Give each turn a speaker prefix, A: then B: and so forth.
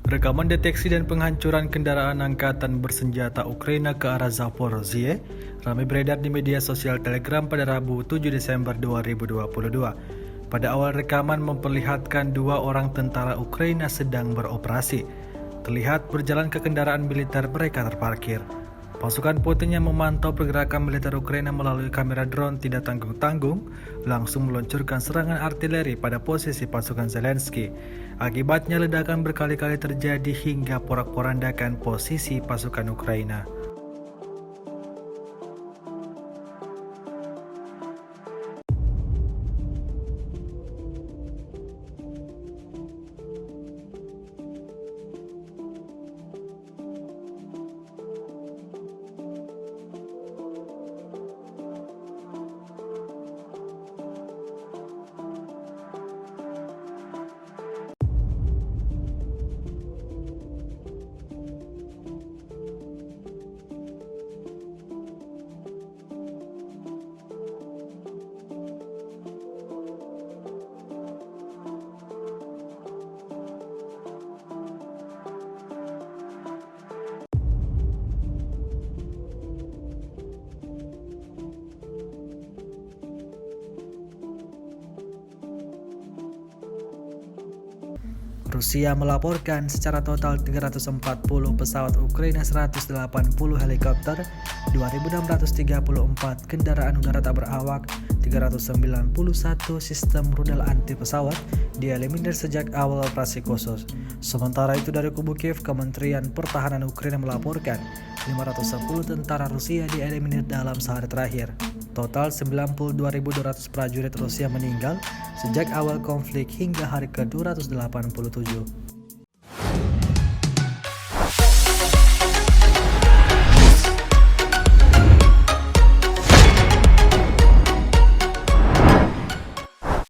A: Rekaman deteksi dan penghancuran kendaraan angkatan bersenjata Ukraina ke arah Zaporozhye ramai beredar di media sosial Telegram pada Rabu 7 Desember 2022. Pada awal rekaman memperlihatkan dua orang tentara Ukraina sedang beroperasi. Terlihat berjalan ke kendaraan militer mereka terparkir. Pasukan Putin yang memantau pergerakan militer Ukraina melalui kamera drone tidak tanggung-tanggung langsung meluncurkan serangan artileri pada posisi pasukan Zelensky. Akibatnya ledakan berkali-kali terjadi hingga porak-porandakan posisi pasukan Ukraina. Rusia melaporkan secara total 340 pesawat Ukraina, 180 helikopter, 2.634 kendaraan udara tak berawak, 391 sistem rudal anti pesawat dieliminir sejak awal operasi khusus. Sementara itu dari kubu Kiev, Kementerian Pertahanan Ukraina melaporkan 510 tentara Rusia dieliminir dalam sehari terakhir. Total 92.200 prajurit Rusia meninggal sejak awal konflik hingga hari ke-287.